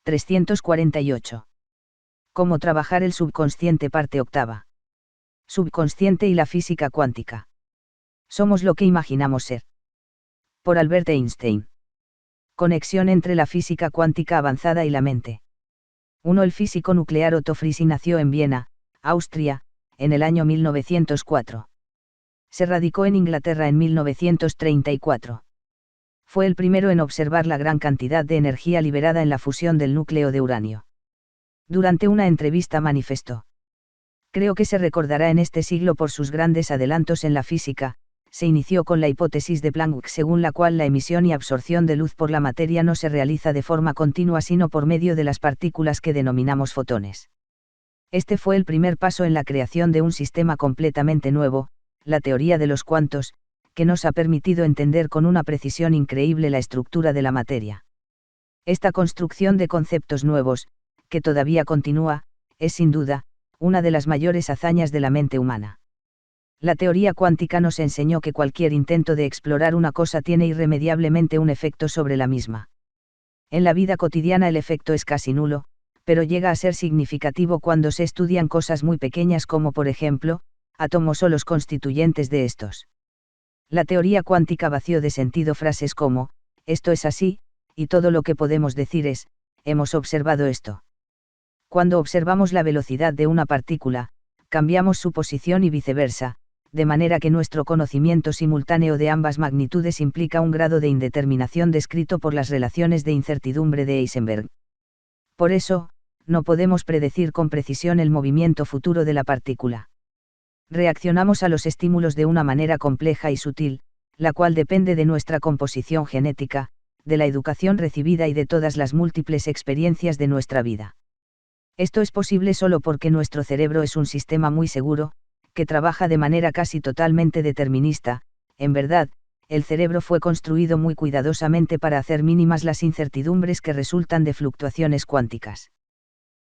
348. Cómo trabajar el subconsciente, parte octava. Subconsciente y la física cuántica. Somos lo que imaginamos ser. Por Albert Einstein. Conexión entre la física cuántica avanzada y la mente. 1. El físico nuclear Otto Frisch nació en Viena, Austria, en el año 1904. Se radicó en Inglaterra en 1934. Fue el primero en observar la gran cantidad de energía liberada en la fusión del núcleo de uranio. Durante una entrevista manifestó: creo que se recordará en este siglo por sus grandes adelantos en la física. Se inició con la hipótesis de Planck, según la cual la emisión y absorción de luz por la materia no se realiza de forma continua sino por medio de las partículas que denominamos fotones. Este fue el primer paso en la creación de un sistema completamente nuevo, la teoría de los cuantos, que nos ha permitido entender con una precisión increíble la estructura de la materia. Esta construcción de conceptos nuevos, que todavía continúa, es sin duda, una de las mayores hazañas de la mente humana. La teoría cuántica nos enseñó que cualquier intento de explorar una cosa tiene irremediablemente un efecto sobre la misma. En la vida cotidiana el efecto es casi nulo, pero llega a ser significativo cuando se estudian cosas muy pequeñas como por ejemplo, átomos o los constituyentes de estos. La teoría cuántica vació de sentido frases como, esto es así, y todo lo que podemos decir es, hemos observado esto. Cuando observamos la velocidad de una partícula, cambiamos su posición y viceversa, de manera que nuestro conocimiento simultáneo de ambas magnitudes implica un grado de indeterminación descrito por las relaciones de incertidumbre de Heisenberg. Por eso, no podemos predecir con precisión el movimiento futuro de la partícula. Reaccionamos a los estímulos de una manera compleja y sutil, la cual depende de nuestra composición genética, de la educación recibida y de todas las múltiples experiencias de nuestra vida. Esto es posible solo porque nuestro cerebro es un sistema muy seguro, que trabaja de manera casi totalmente determinista. En verdad, el cerebro fue construido muy cuidadosamente para hacer mínimas las incertidumbres que resultan de fluctuaciones cuánticas.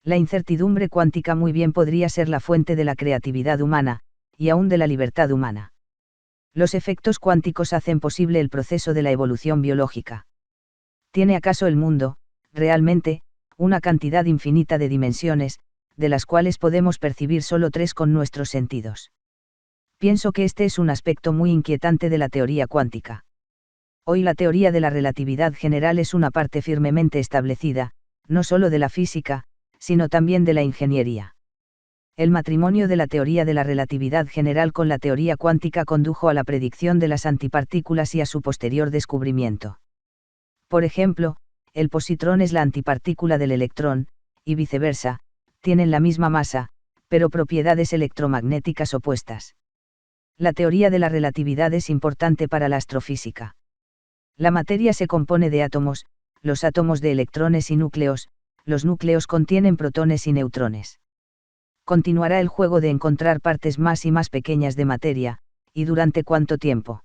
La incertidumbre cuántica muy bien podría ser la fuente de la creatividad humana, y aún de la libertad humana. Los efectos cuánticos hacen posible el proceso de la evolución biológica. ¿Tiene acaso el mundo, realmente, una cantidad infinita de dimensiones, de las cuales podemos percibir solo 3 con nuestros sentidos? Pienso que este es un aspecto muy inquietante de la teoría cuántica. Hoy la teoría de la relatividad general es una parte firmemente establecida, no solo de la física, sino también de la ingeniería. El matrimonio de la teoría de la relatividad general con la teoría cuántica condujo a la predicción de las antipartículas y a su posterior descubrimiento. Por ejemplo, el positrón es la antipartícula del electrón, y viceversa, tienen la misma masa, pero propiedades electromagnéticas opuestas. La teoría de la relatividad es importante para la astrofísica. La materia se compone de átomos, los átomos de electrones y núcleos, los núcleos contienen protones y neutrones. Continuará el juego de encontrar partes más y más pequeñas de materia, ¿y durante cuánto tiempo?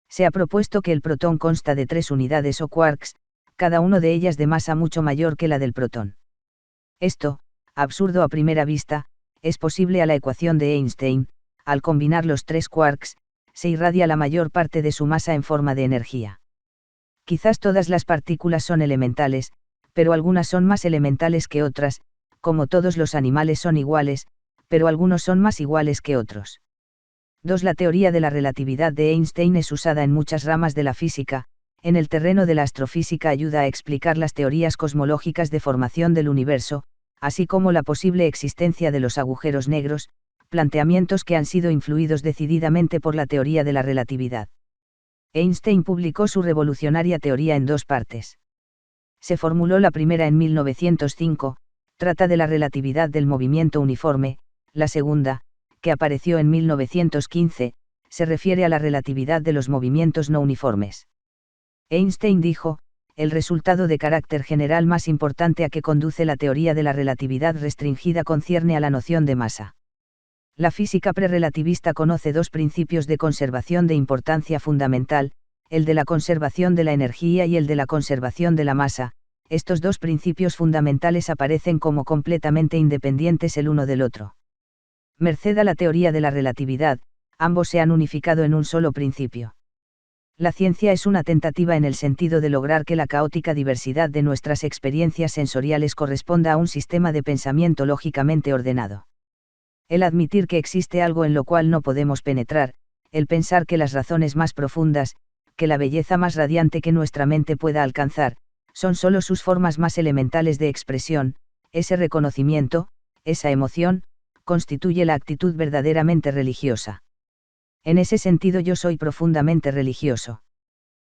Se ha propuesto que el protón consta de 3 unidades o quarks, cada uno de ellas de masa mucho mayor que la del protón. Esto, absurdo a primera vista, es posible a la ecuación de Einstein. Al combinar los 3 quarks, se irradia la mayor parte de su masa en forma de energía. Quizás todas las partículas son elementales, pero algunas son más elementales que otras, como todos los animales son iguales, pero algunos son más iguales que otros. 2. La teoría de la relatividad de Einstein es usada en muchas ramas de la física. En el terreno de la astrofísica ayuda a explicar las teorías cosmológicas de formación del universo, así como la posible existencia de los agujeros negros, planteamientos que han sido influidos decididamente por la teoría de la relatividad. Einstein publicó su revolucionaria teoría en 2 partes. Se formuló la primera en 1905, trata de la relatividad del movimiento uniforme. La segunda, que apareció en 1915, se refiere a la relatividad de los movimientos no uniformes. Einstein dijo, el resultado de carácter general más importante a que conduce la teoría de la relatividad restringida concierne a la noción de masa. La física prerelativista conoce 2 principios de conservación de importancia fundamental, el de la conservación de la energía y el de la conservación de la masa. Estos 2 principios fundamentales aparecen como completamente independientes el uno del otro. Merced a la teoría de la relatividad, ambos se han unificado en un solo principio. La ciencia es una tentativa en el sentido de lograr que la caótica diversidad de nuestras experiencias sensoriales corresponda a un sistema de pensamiento lógicamente ordenado. El admitir que existe algo en lo cual no podemos penetrar, el pensar que las razones más profundas, que la belleza más radiante que nuestra mente pueda alcanzar, son solo sus formas más elementales de expresión, ese reconocimiento, esa emoción, constituye la actitud verdaderamente religiosa. En ese sentido yo soy profundamente religioso.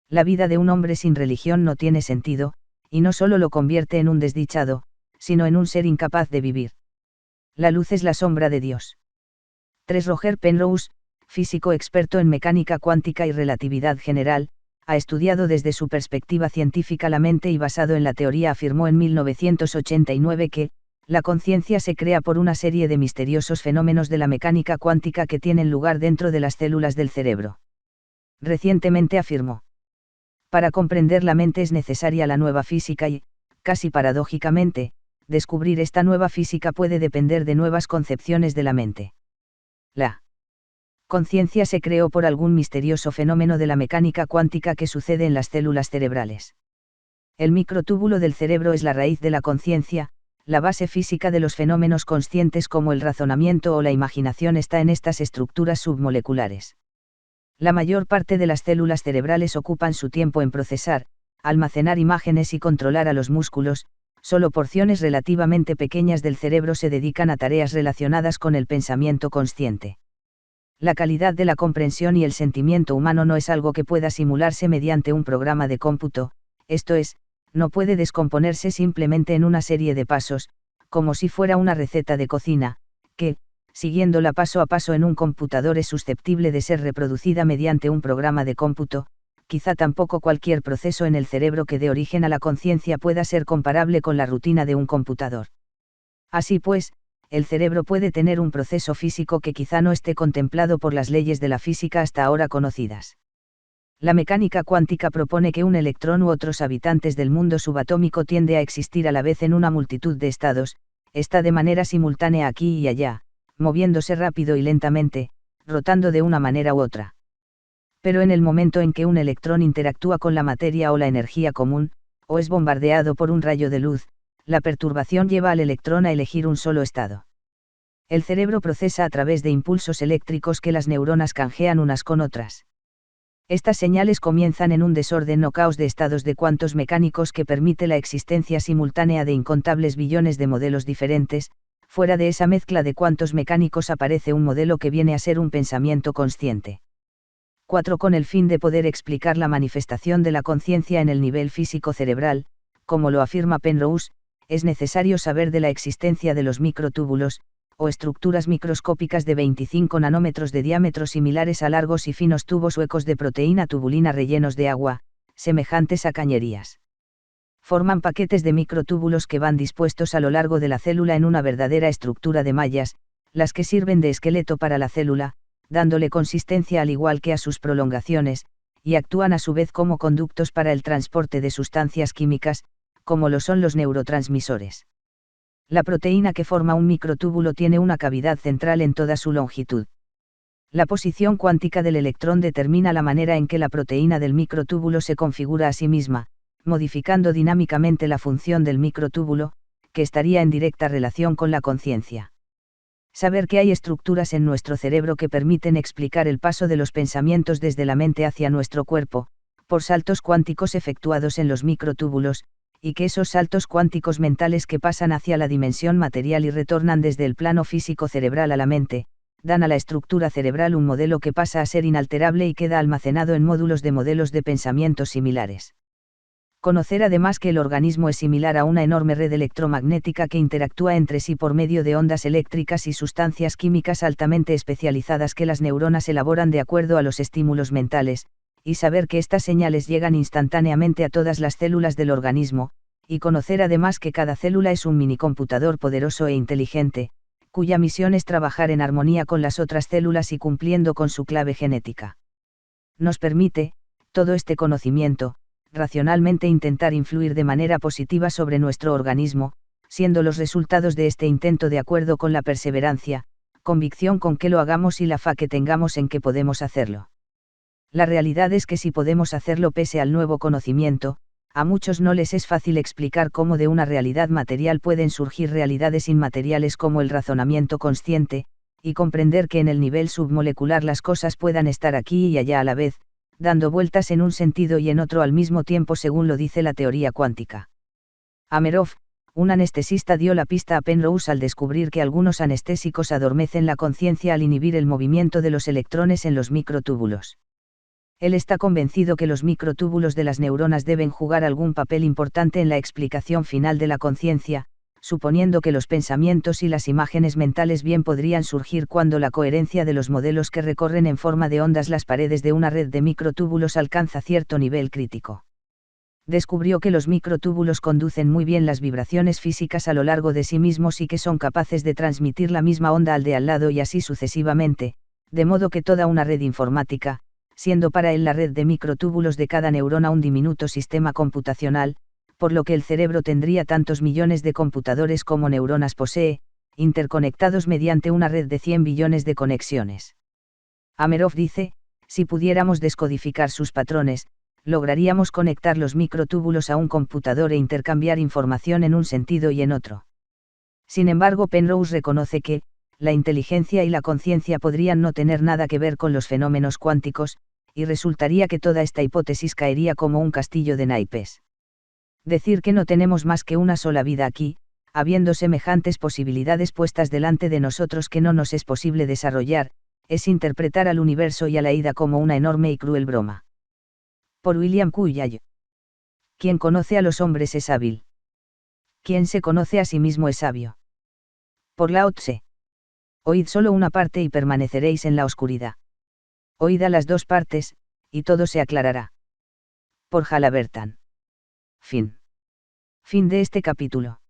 La vida de un hombre sin religión no tiene sentido, y no solo lo convierte en un desdichado, sino en un ser incapaz de vivir. La luz es la sombra de Dios. 3. Roger Penrose, físico experto en mecánica cuántica y relatividad general, ha estudiado desde su perspectiva científica la mente y basado en la teoría afirmó en 1989 que, la conciencia se crea por una serie de misteriosos fenómenos de la mecánica cuántica que tienen lugar dentro de las células del cerebro. Recientemente afirmó: para comprender la mente es necesaria la nueva física y, casi paradójicamente, descubrir esta nueva física puede depender de nuevas concepciones de la mente. La conciencia se creó por algún misterioso fenómeno de la mecánica cuántica que sucede en las células cerebrales. El microtúbulo del cerebro es la raíz de la conciencia, la base física de los fenómenos conscientes como el razonamiento o la imaginación está en estas estructuras submoleculares. La mayor parte de las células cerebrales ocupan su tiempo en procesar, almacenar imágenes y controlar a los músculos, solo porciones relativamente pequeñas del cerebro se dedican a tareas relacionadas con el pensamiento consciente. La calidad de la comprensión y el sentimiento humano no es algo que pueda simularse mediante un programa de cómputo, esto es, no puede descomponerse simplemente en una serie de pasos, como si fuera una receta de cocina, que, siguiéndola paso a paso en un computador es susceptible de ser reproducida mediante un programa de cómputo. Quizá tampoco cualquier proceso en el cerebro que dé origen a la conciencia pueda ser comparable con la rutina de un computador. Así pues, el cerebro puede tener un proceso físico que quizá no esté contemplado por las leyes de la física hasta ahora conocidas. La mecánica cuántica propone que un electrón u otros habitantes del mundo subatómico tiende a existir a la vez en una multitud de estados, está de manera simultánea aquí y allá, moviéndose rápido y lentamente, rotando de una manera u otra. Pero en el momento en que un electrón interactúa con la materia o la energía común, o es bombardeado por un rayo de luz, la perturbación lleva al electrón a elegir un solo estado. El cerebro procesa a través de impulsos eléctricos que las neuronas canjean unas con otras. Estas señales comienzan en un desorden o caos de estados de cuantos mecánicos que permite la existencia simultánea de incontables billones de modelos diferentes. Fuera de esa mezcla de cuantos mecánicos aparece un modelo que viene a ser un pensamiento consciente. 4. Con el fin de poder explicar la manifestación de la conciencia en el nivel físico cerebral, como lo afirma Penrose, es necesario saber de la existencia de los microtúbulos, o estructuras microscópicas de 25 nanómetros de diámetro similares a largos y finos tubos huecos de proteína tubulina rellenos de agua, semejantes a cañerías. Forman paquetes de microtúbulos que van dispuestos a lo largo de la célula en una verdadera estructura de mallas, las que sirven de esqueleto para la célula, dándole consistencia al igual que a sus prolongaciones, y actúan a su vez como conductos para el transporte de sustancias químicas, como lo son los neurotransmisores. La proteína que forma un microtúbulo tiene una cavidad central en toda su longitud. La posición cuántica del electrón determina la manera en que la proteína del microtúbulo se configura a sí misma, modificando dinámicamente la función del microtúbulo, que estaría en directa relación con la conciencia. Saber que hay estructuras en nuestro cerebro que permiten explicar el paso de los pensamientos desde la mente hacia nuestro cuerpo, por saltos cuánticos efectuados en los microtúbulos, y que esos saltos cuánticos mentales que pasan hacia la dimensión material y retornan desde el plano físico cerebral a la mente, dan a la estructura cerebral un modelo que pasa a ser inalterable y queda almacenado en módulos de modelos de pensamientos similares. Conocer además que el organismo es similar a una enorme red electromagnética que interactúa entre sí por medio de ondas eléctricas y sustancias químicas altamente especializadas que las neuronas elaboran de acuerdo a los estímulos mentales, y saber que estas señales llegan instantáneamente a todas las células del organismo, y conocer además que cada célula es un minicomputador poderoso e inteligente, cuya misión es trabajar en armonía con las otras células y cumpliendo con su clave genética. Nos permite, todo este conocimiento, racionalmente intentar influir de manera positiva sobre nuestro organismo, siendo los resultados de este intento de acuerdo con la perseverancia, convicción con que lo hagamos y la fe que tengamos en que podemos hacerlo. La realidad es que si podemos hacerlo pese al nuevo conocimiento, a muchos no les es fácil explicar cómo de una realidad material pueden surgir realidades inmateriales como el razonamiento consciente, y comprender que en el nivel submolecular las cosas puedan estar aquí y allá a la vez, dando vueltas en un sentido y en otro al mismo tiempo según lo dice la teoría cuántica. Amerov, un anestesista, dio la pista a Penrose al descubrir que algunos anestésicos adormecen la conciencia al inhibir el movimiento de los electrones en los microtúbulos. Él está convencido que los microtúbulos de las neuronas deben jugar algún papel importante en la explicación final de la conciencia, suponiendo que los pensamientos y las imágenes mentales bien podrían surgir cuando la coherencia de los modelos que recorren en forma de ondas las paredes de una red de microtúbulos alcanza cierto nivel crítico. Descubrió que los microtúbulos conducen muy bien las vibraciones físicas a lo largo de sí mismos y que son capaces de transmitir la misma onda al de al lado y así sucesivamente, de modo que toda una red informática, siendo para él la red de microtúbulos de cada neurona un diminuto sistema computacional, por lo que el cerebro tendría tantos millones de computadores como neuronas posee, interconectados mediante una red de 100 billones de conexiones. Amerov dice, si pudiéramos descodificar sus patrones, lograríamos conectar los microtúbulos a un computador e intercambiar información en un sentido y en otro. Sin embargo, Penrose reconoce que, la inteligencia y la conciencia podrían no tener nada que ver con los fenómenos cuánticos, y resultaría que toda esta hipótesis caería como un castillo de naipes. Decir que no tenemos más que una sola vida aquí, habiendo semejantes posibilidades puestas delante de nosotros que no nos es posible desarrollar, es interpretar al universo y a la ida como una enorme y cruel broma. Por William Cuyall. Quien conoce a los hombres es hábil. Quien se conoce a sí mismo es sabio. Por Lao Tse. Oíd solo una parte y permaneceréis en la oscuridad. Oíd a las dos partes, y todo se aclarará. Por Halliburton. Fin de este capítulo.